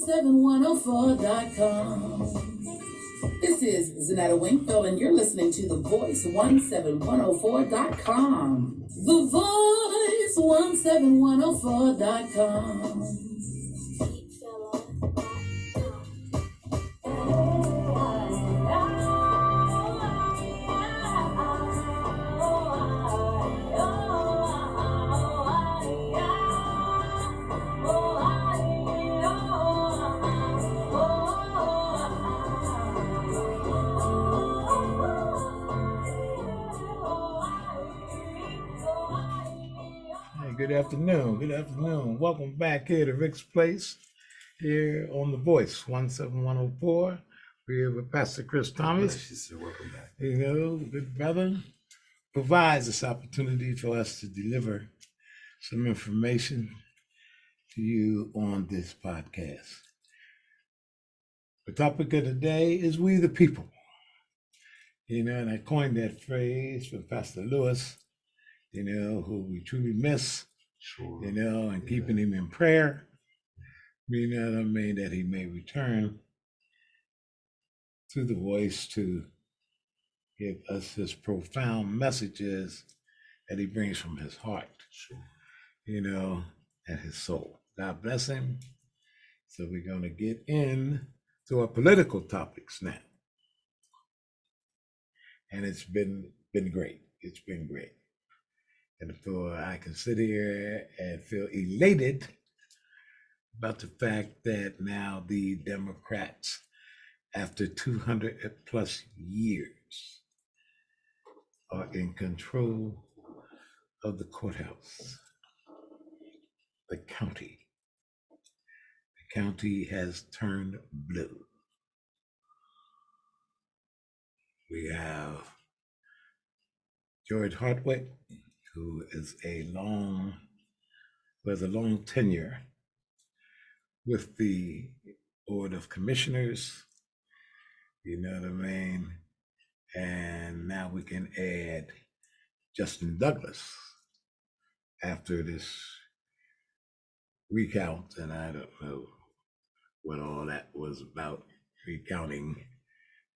17104.com. This is Zanetta Winkfield, and you're listening to The Voice 17104.com. The Voice 17104.com. Good afternoon. Good afternoon. Welcome back here to Rick's Place here on The Voice 17104. We're here with Pastor Chris Thomas. Welcome back. You know, good brother provides this opportunity for us to deliver some information to you on this podcast. The topic of the day is We the People. You know, and I coined that phrase from Pastor Lewis, you know, who we truly miss. Sure. You know, and keeping him in prayer, you know what I mean, that he may return to the voice to give us his profound messages that he brings from his heart, sure, you know, and his soul. God bless him. So we're going to get into our political topics now. And it's been great. It's been great. And so I can sit here and feel elated about the fact that now the Democrats, after 200 plus years, are in control of the courthouse, the county. The county has turned blue. We have George Hartwick, who has a long tenure with the Board of Commissioners, you know what I mean? And now we can add Justin Douglas after this recount, and I don't know what all that was about, recounting,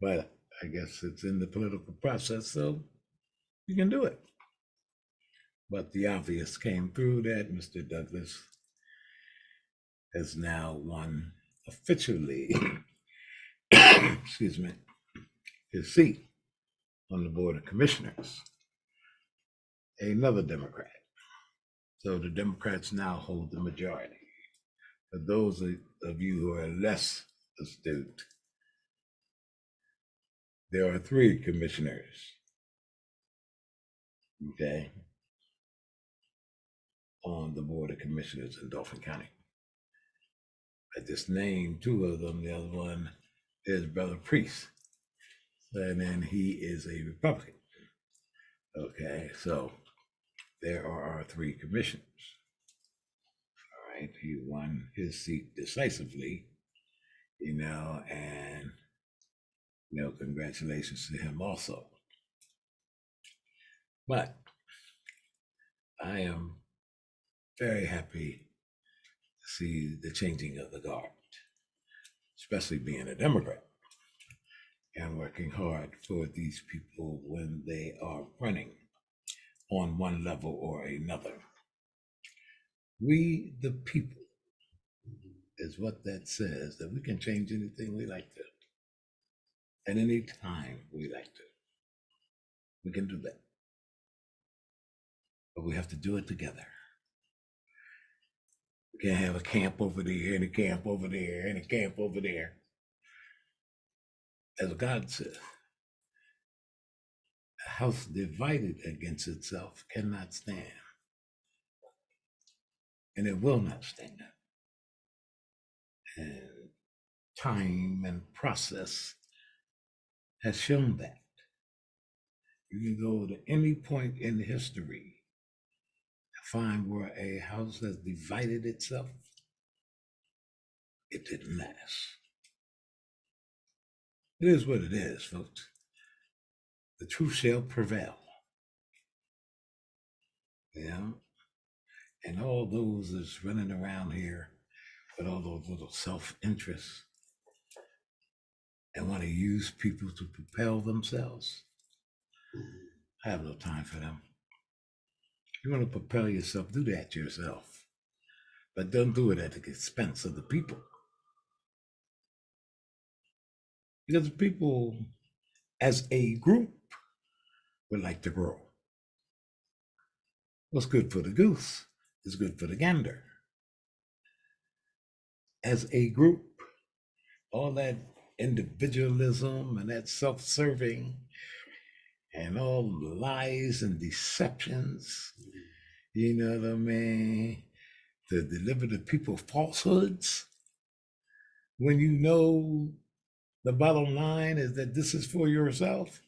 but I guess it's in the political process, so you can do it. But the obvious came through that Mr. Douglas has now won officially, excuse me, his seat on the Board of Commissioners, another Democrat. So the Democrats now hold the majority. For those of you who are less astute, there are 3 commissioners, okay, on the Board of Commissioners in Dauphin County. I just named 2 of them. The other one is Brother Priest, and then he is a Republican. Okay, so there are our 3 commissioners. All right, he won his seat decisively, you know, and, you know, congratulations to him also. But I am very happy to see the changing of the guard, especially being a Democrat and working hard for these people when they are running on one level or another. We the people is what that says, that we can change anything we like to, at any time we like to. We can do that. But we have to do it together. We can't have a camp over there and a camp over there and a camp over there. As God says, a house divided against itself cannot stand. And it will not stand. And time and process has shown that. You can go to any point in history to find where a house has divided itself. It didn't last. It is what it is, folks. The truth shall prevail. Yeah. And all those that's running around here with all those little self-interests and want to use people to propel themselves. I have no time for them. You want to propel yourself, do that yourself. But don't do it at the expense of the people. Because the people, as a group, would like to grow. What's good for the goose is good for the gander. As a group, all that individualism and that self-serving and all lies and deceptions, you know what I mean, to deliver to people falsehoods, when you know the bottom line is that this is for yourself.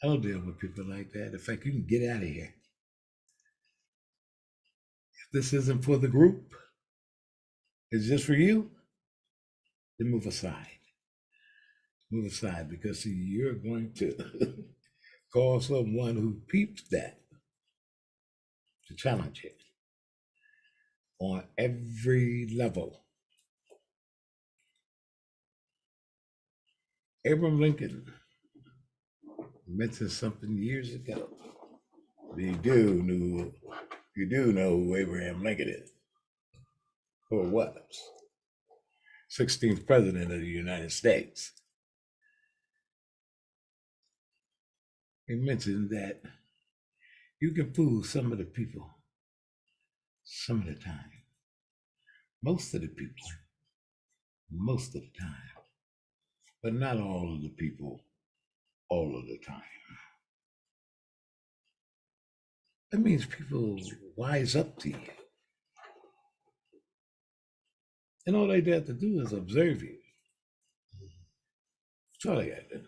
I don't deal with people like that. In fact, you can get out of here. If this isn't for the group, it's just for you, then move aside. Move aside, because see, you're going to call someone who peeps that to challenge it on every level. Abraham Lincoln mentioned something years ago. You do know who Abraham Lincoln is, or was. 16th president of the United States. He mentioned that you can fool some of the people some of the time. Most of the people, most of the time. But not all of the people, all of the time. That means people wise up to you. And all they have to do is observe you. That's all they got to do.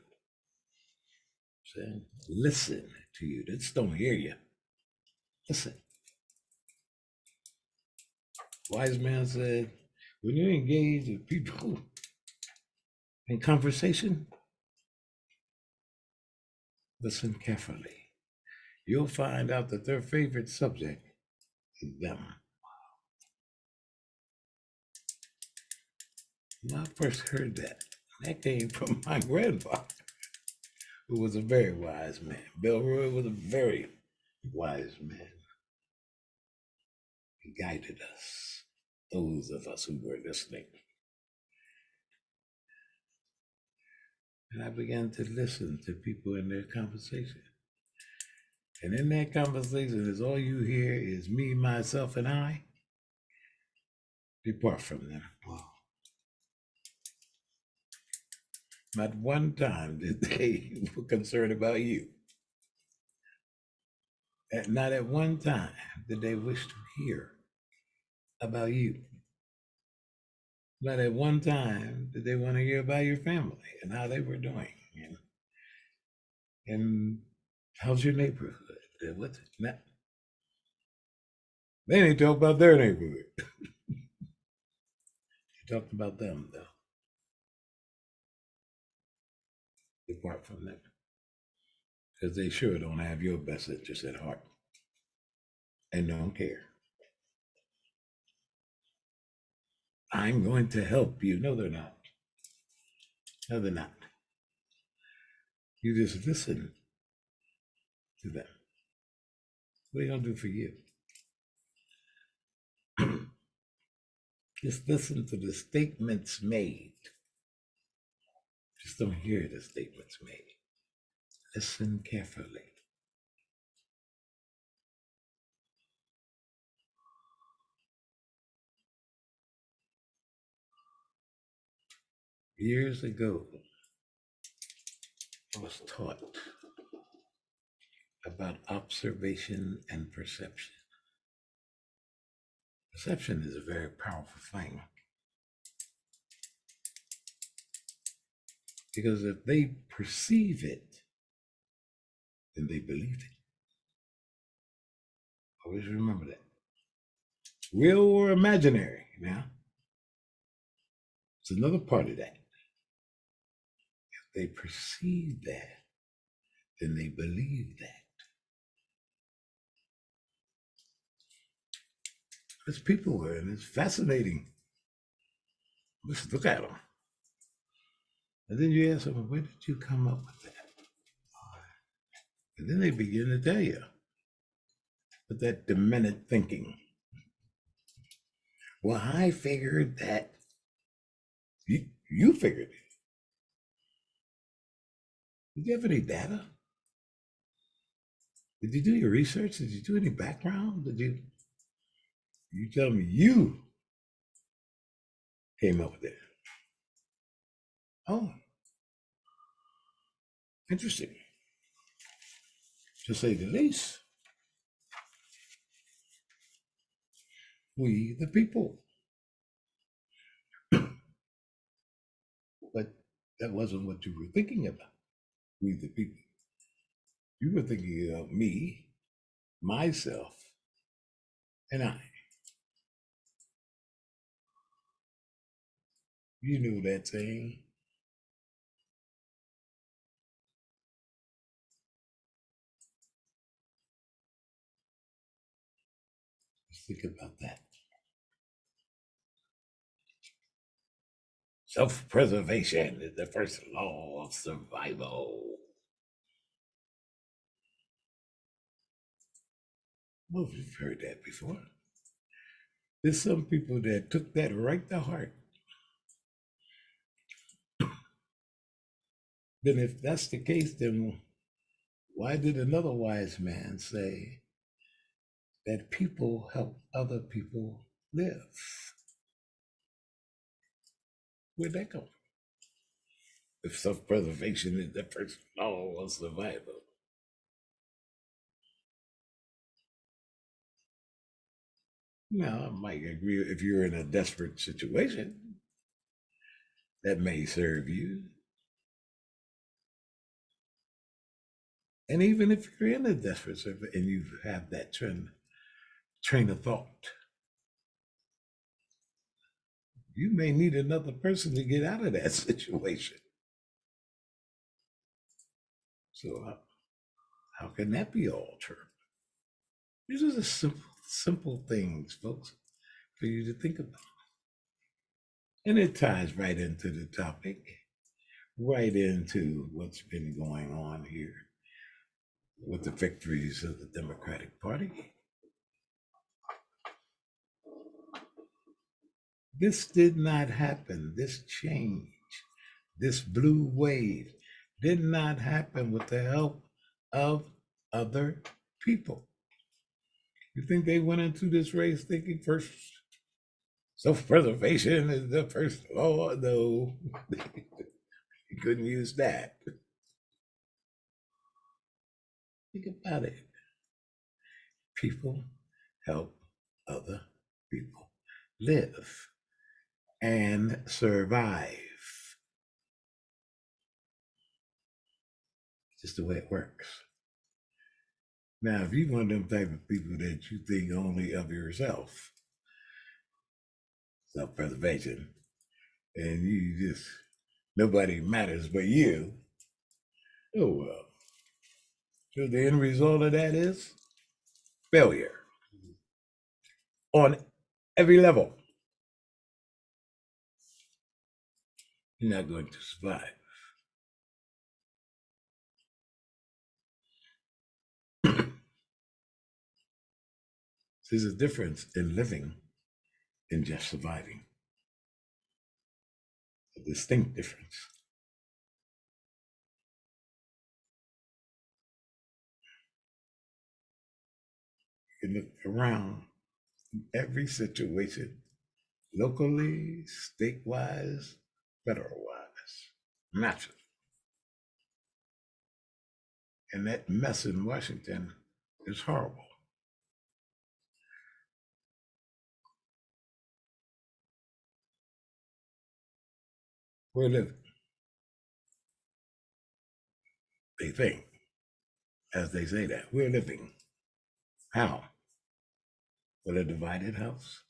Listen to you. They just don't hear you. Listen. Wise man said, when you engage with people in conversation, listen carefully. You'll find out that their favorite subject is them. When I first heard that came from my grandfather, who was a very wise man. Bill Roy was a very wise man. He guided us, those of us who were listening. And I began to listen to people in their conversation. And in that conversation, as all you hear is me, myself, and I, depart from them. Not one time did they were concerned about you. Not at one time did they wish to hear about you. Not at one time did they want to hear about your family and how they were doing. And how's your neighborhood? What's it? Now, they didn't talk about their neighborhood. They talked about them, though. Depart from them. Because they sure don't have your best interest at heart. And don't care. I'm going to help you. No, they're not. No, they're not. You just listen to them. What are they going to do for you? Just listen to the statements made. Just don't hear the statements made. Listen carefully. Years ago, I was taught about observation and perception. Perception is a very powerful thing. Because if they perceive it, then they believe it. Always remember that. Real or imaginary, now. It's another part of that. If they perceive that, then they believe that. It's people, and it's fascinating. Let's look at them. And then you ask them, where did you come up with that? And then they begin to tell you with that demented thinking. Well, I figured that you figured it. Did you have any data? Did you do your research? Did you do any background? Did you tell me you came up with it? Oh, interesting, to say the least. We the people. But that wasn't what you were thinking about. We the people. You were thinking of me, myself, and I. You knew that saying. Just think about that. Self-preservation is the first law of survival. Well, you've heard that before. There's some people that took that right to heart. Then if that's the case, then why did another wise man say that people help other people live? Where'd that come from? If self-preservation is the first law of survival. Now, I might agree if you're in a desperate situation, that may serve you. And even if you're in a desperate situation and you have that train of thought, you may need another person to get out of that situation. So how can that be altered? These are the simple things, folks, for you to think about. And it ties right into the topic, right into what's been going on here with the victories of the Democratic Party. This did not happen. This change, this blue wave did not happen with the help of other people. You think they went into this race thinking first self-preservation is the first law? No, you couldn't use that. Think about it. People help other people live and survive. Just the way it works. Now, if you're one of them type of people that you think only of yourself, self-preservation, and you just nobody matters but you, oh well. So the end result of that is failure on every level. You're not going to survive. There's a difference in living and just surviving. A distinct difference. You can look around every situation, locally, state-wise, federal-wise, naturally. And that mess in Washington is horrible. We're living, they think, as they say that, we're living. How? With a divided house.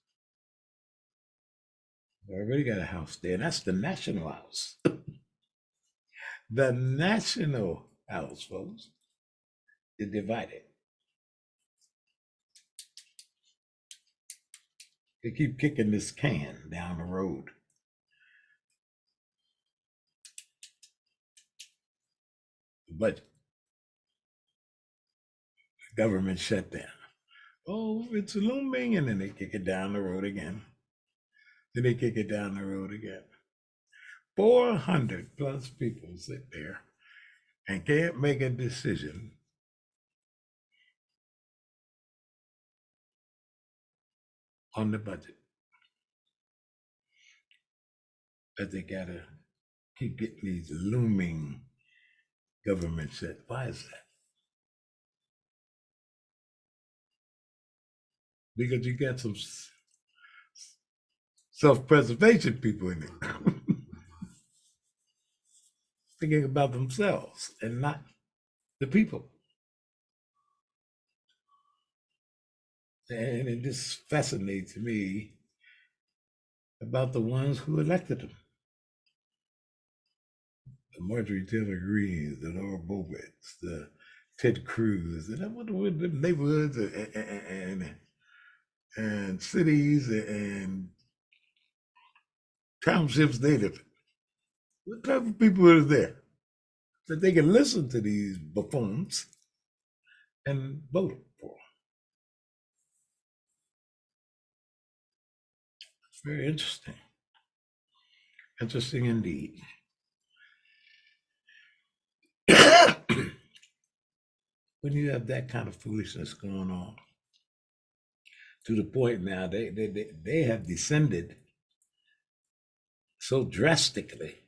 We already got a house there. That's the national house. The national house, folks, is divided. They keep kicking this can down the road. The budget, the government shutdown. Oh, it's looming, and then they kick it down the road again. Then they kick it down the road again. 400 plus people sit there and can't make a decision on the budget. But they gotta keep getting these looming government shut. Why is that? Because you got some self-preservation people in it. Thinking about themselves and not the people. And it just fascinates me about the ones who elected them. The Marjorie Taylor Greens, the Laura Bowitz, the Ted Cruz, and I wonder what the neighborhoods and cities and townships they live in. What type of people is there that they can listen to these buffoons and vote for? It's very interesting. Interesting indeed. When you have that kind of foolishness going on, to the point now they have descended so drastically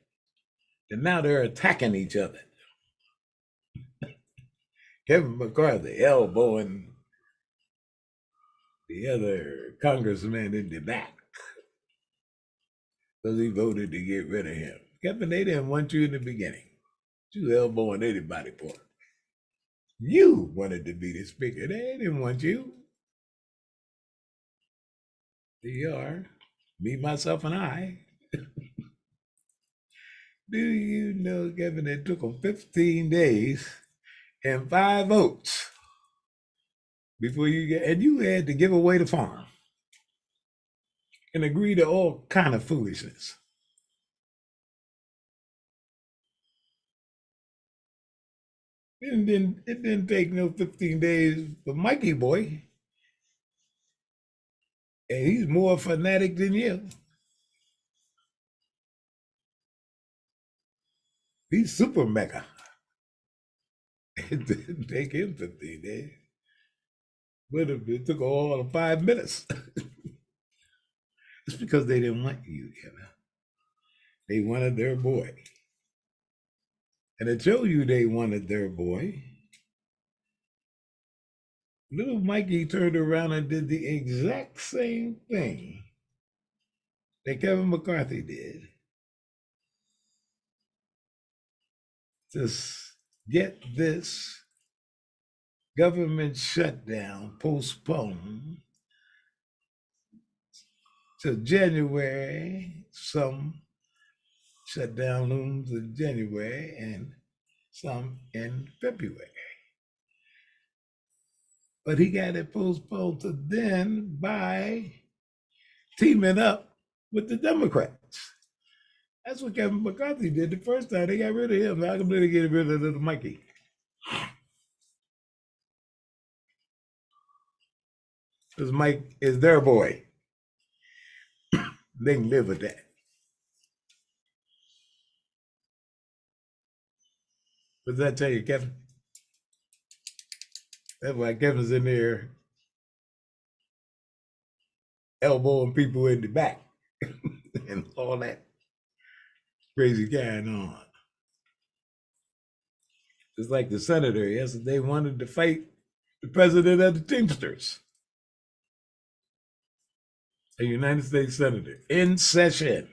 that now they're attacking each other. Kevin McCarthy elbowing the other congressman in the back because he voted to get rid of him. Kevin, they didn't want you in the beginning. You elbowing anybody for it. You wanted to be the speaker. They didn't want you. There you are. Me, myself, and I. Do you know, Kevin, it took them 15 days and 5 votes before you get, and you had to give away the farm and agree to all kind of foolishness. And then it didn't take no 15 days for Mikey boy. And he's more fanatic than you. He's super mega. It didn't take him 15 days. But it took all of 5 minutes. It's because they didn't want you, Kevin. They wanted their boy. And to show you they wanted their boy, little Mikey turned around and did the exact same thing that Kevin McCarthy did to get this government shutdown postponed to January. Some shutdown looms in January and some in February. But he got it postponed to then by teaming up with the Democrats. That's what Kevin McCarthy did the first time. They got rid of him. How come they get rid of little Mikey? Because Mike is their boy. They can live with that. What does that tell you, Kevin? That's why Kevin's in there elbowing people in the back and all that crazy going on. It's like the senator yesterday wanted to fight the president of the Teamsters, a United States senator in session.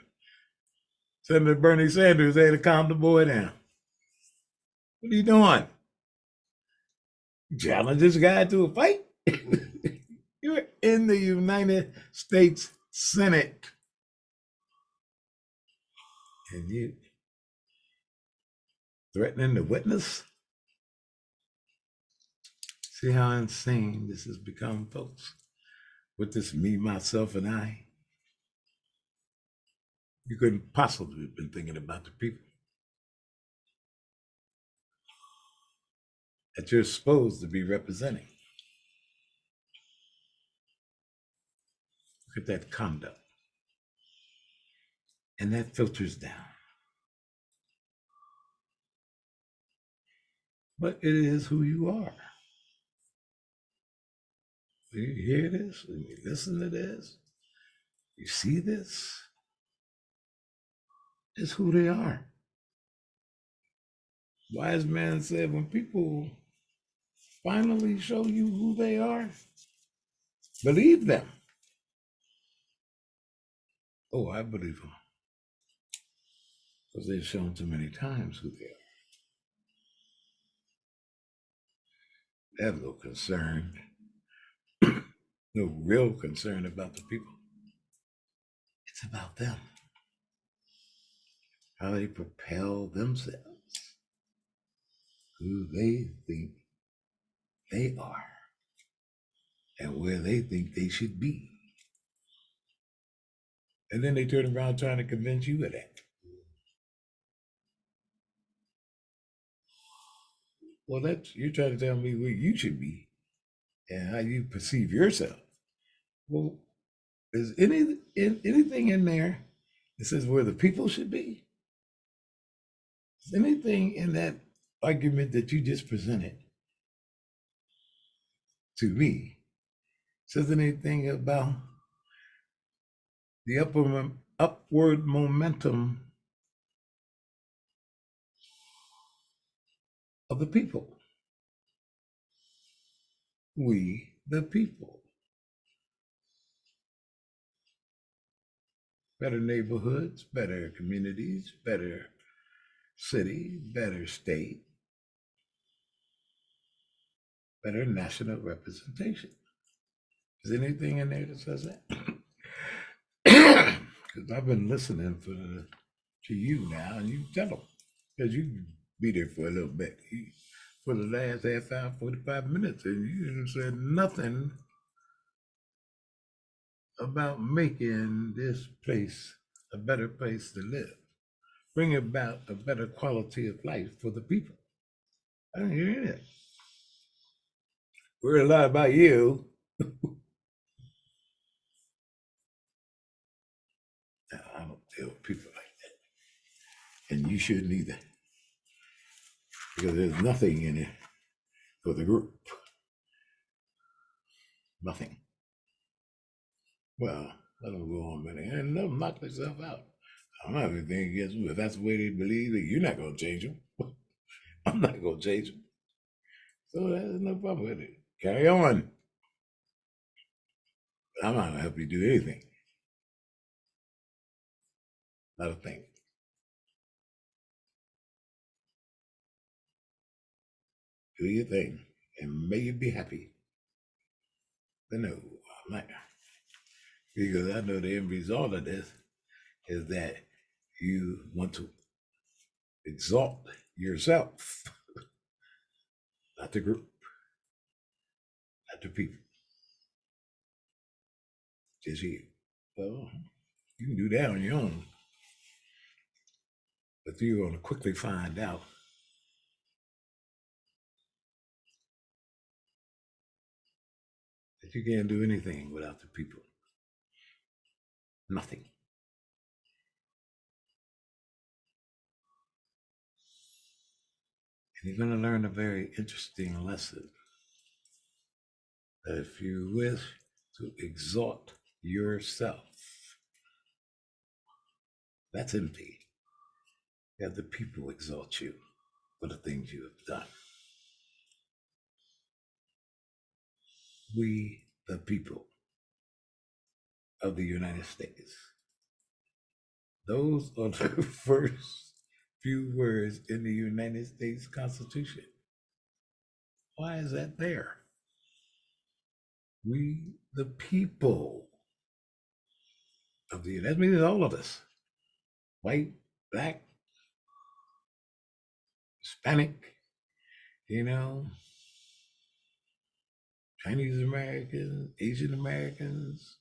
Senator Bernie Sanders had to calm the boy down. What are you doing? Challenge this guy to a fight? You're in the United States Senate. And you threatening the witness? See how insane this has become, folks. with this me, myself, and I, you couldn't possibly have been thinking about the people that you're supposed to be representing. Look at that conduct. And that filters down. But it is who you are. You hear this, and you listen to this, you see this, it's who they are. Wise man said, when people finally show you who they are, believe them. Oh, I believe them. Because they've shown too many times who they are. They have no concern, no real concern about the people. It's about them, how they propel themselves, who they think they are, and where they think they should be. And then they turn around trying to convince you of that. Well, that's you're trying to tell me where you should be and how you perceive yourself. Well, is anything in there that says where the people should be? Is anything in that argument that you just presented to me says anything about the upward momentum of the people? We, the people. Better neighborhoods, better communities, better city, better state, better national representation. Is anything in there that says that? Because I've been listening to you now, and you tell them, because you be there for a little bit. For the last half hour, 45 minutes, and you didn't say nothing about making this place a better place to live, bring about a better quality of life for the people. I didn't hear it. We're a lot about you. I don't deal with people like that. And you shouldn't either. Because there's nothing in it for the group. Nothing. Well, let them go on, man, and let them knock themselves out. I don't have anything against them. If that's the way they believe it, you're not going to change them. I'm not going to change them. So there's no problem with it. Carry on. I'm not going to help you do anything. Not a thing. Do your thing, and may you be happy. But no, I'm not. Because I know the end result of this is that you want to exalt yourself, not the group, not the people, just you. Well, you can do that on your own, but you're going to quickly find out that you can't do anything without the people. Nothing. And you're going to learn a very interesting lesson that if you wish to exalt yourself, that's empty. You have the people exalt you for the things you have done. We, the people of the United States. Those are the first few words in the United States Constitution. Why is that there? We, the people of the United States, that means all of us, white, black, Hispanic, you know, Chinese Americans, Asian Americans,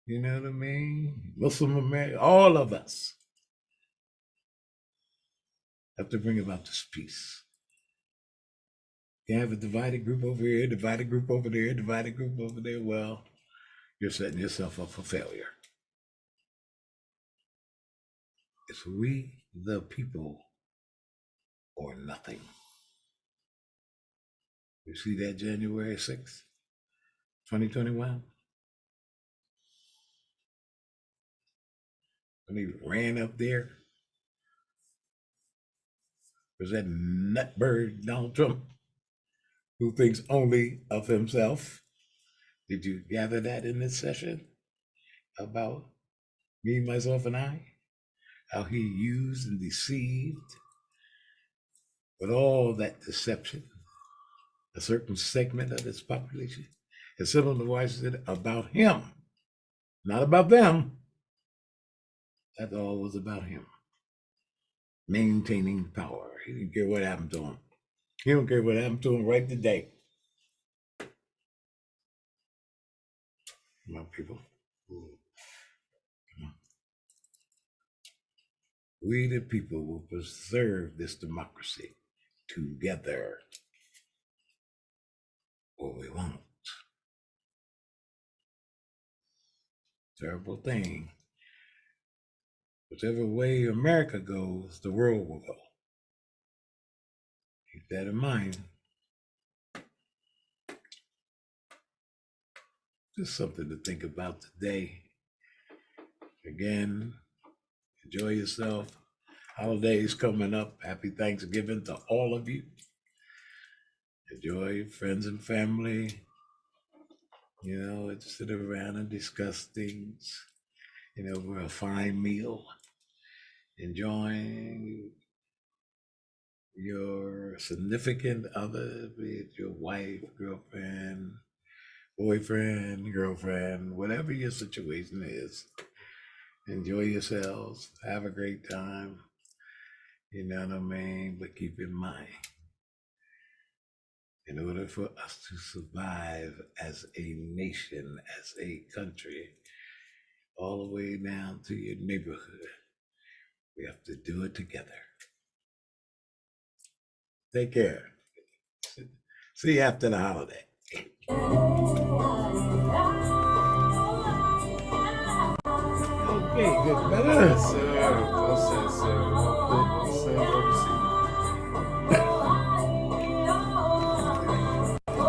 you know what I mean? Muslim Americans, all of us have to bring about this peace. You have a divided group over here, divided group over there, divided group over there. Well, you're setting yourself up for failure. It's we, the people, or nothing. You see that January 6th, 2021? When he ran up there, was that nutbird Donald Trump who thinks only of himself? Did you gather that in this session about me, myself, and I? How he used and deceived with all that deception, a certain segment of this population. And some of the voices said about him, not about them. That all was about him. Maintaining power. He didn't care what happened to him. He don't care what happened to him right today. My people. We the people will preserve this democracy together, or we won't. Terrible thing. Whichever way America goes, the world will go. Keep that in mind. Just something to think about today. Again, enjoy yourself. Holidays coming up. Happy Thanksgiving to all of you. Enjoy your friends and family. You know, just sit around and discuss things. You know, over a fine meal. Enjoying your significant other, be it your wife, girlfriend, boyfriend, girlfriend, whatever your situation is. Enjoy yourselves. Have a great time. You know what I mean? But keep in mind, in order for us to survive as a nation, as a country, all the way down to your neighborhood, we have to do it together. Take care. See you after the holiday. Okay, good better. Yes, sir. Well said, sir.